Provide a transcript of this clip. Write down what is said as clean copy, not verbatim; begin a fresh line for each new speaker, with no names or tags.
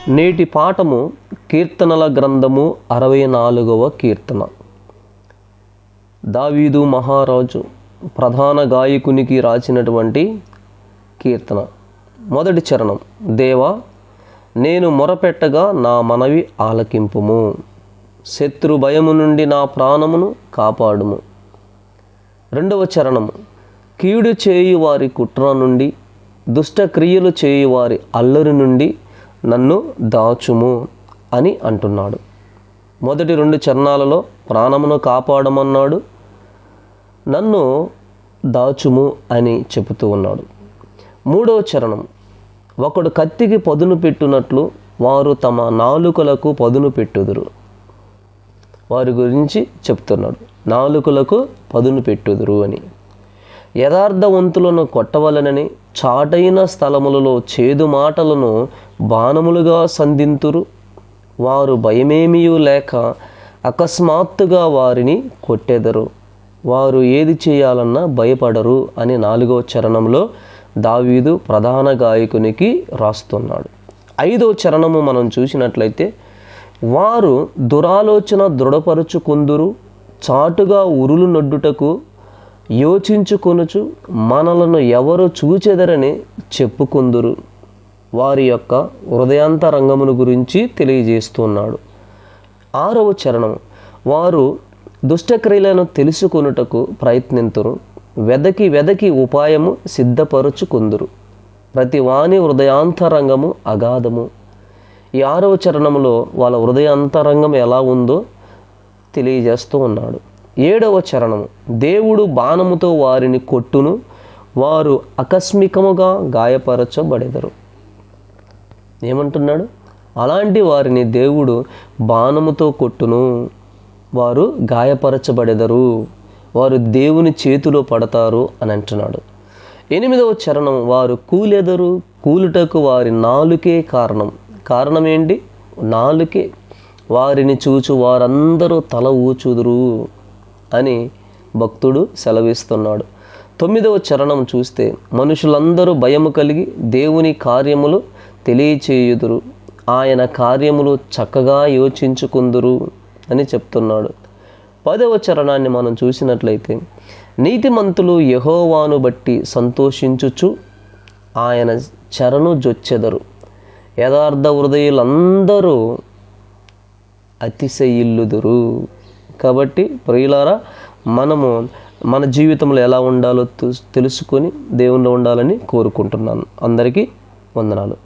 నేటి పాఠము కీర్తనల గ్రంథము 64వ కీర్తన. దావీదు మహారాజు ప్రధాన గాయకునికి రాసినటువంటి కీర్తన. మొదటి చరణం. దేవా, నేను మొరపెట్టగా నా మనవి ఆలకింపుము. శత్రు భయము నుండి నా ప్రాణమును కాపాడుము. రెండవ చరణము. కీడు చేయు వారి కుట్ర నుండి, దుష్టక్రియలు చేయు వారి అల్లరి నుండి నన్ను దాచుము అని అంటున్నాడు. మొదటి 2 చరణాలలో ప్రాణమును కాపాడమన్నాడు, నన్ను దాచుము అని చెబుతూ ఉన్నాడు. 3వ చరణం. ఒకడు కత్తికి పదును పెట్టునట్లు వారు తమ నాలుకలకు పదును పెట్టుదురు. వారి గురించి చెప్తున్నాడు, నాలుకలకు పదును పెట్టుదురు అని. యథార్థవంతులను కొట్టవలనని చాటైన స్థలములలో చేదు మాటలను బాణములుగా సంధింతురు. వారు భయమేమియూ లేక అకస్మాత్తుగా వారిని కొట్టెదరు. వారు ఏది చేయాలన్నా భయపడరు అని 4వ చరణంలో దావీదు ప్రధాన గాయకునికి రాస్తున్నాడు. 5వ చరణము మనం చూసినట్లయితే, వారు దురాలోచన దృఢపరుచుకుందురు, చాటుగా ఉరులు నొడ్డుటకు యోచించుకొనుచు మనలను ఎవరు చూచెదరని చెప్పుకుందురు. వారి యొక్క హృదయాంతరంగమును గురించి తెలియజేస్తున్నాడు. 6వ చరణం. వారు దుష్టక్రియలను తెలుసుకొనుటకు ప్రయత్నింతురు, వెదకి ఉపాయము సిద్ధపరుచుకుందురు. ప్రతి వాని హృదయాంతరంగము అగాధము. ఈ 6వ చరణంలో వాళ్ళ హృదయాంతరంగం ఎలా ఉందో తెలియజేస్తూ ఉన్నాడు. 7వ చరణము. దేవుడు బాణముతో వారిని కొట్టును, వారు ఆకస్మికముగా గాయపరచబడెదరు. ఏమంటున్నాడు? అలాంటి వారిని దేవుడు బాణముతో కొట్టును, వారు గాయపరచబడెదరు, వారు దేవుని చేతిలో పడతారు అని అంటున్నాడు. 8వ చరణం. వారు కూలెదరు, కూలుటకు వారి నాలుకే కారణం. కారణం ఏంటి? నాలుకే. వారిని చూచు వారందరూ తల ఊచుదురు అని భక్తుడు సెలవిస్తున్నాడు. 9వ చరణం చూస్తే, మనుషులందరూ భయము కలిగి దేవుని కార్యములు తెలియచేయుదురు, ఆయన కార్యములు చక్కగా యోచించుకుందురు అని చెప్తున్నాడు. 10వ చరణాన్ని మనం చూసినట్లయితే, నీతిమంతులు యెహోవాను బట్టి సంతోషించుచు ఆయన చెరను జొచ్చెదరు. యథార్థ హృదయులందరూ అతిశయిల్లుదురు. కాబట్టి ప్రియులారా, మనము మన జీవితంలో ఎలా ఉండాలో తెలుసుకొని దేవునిలో ఉండాలని కోరుకుంటున్నాను. అందరికీ వందనాలు.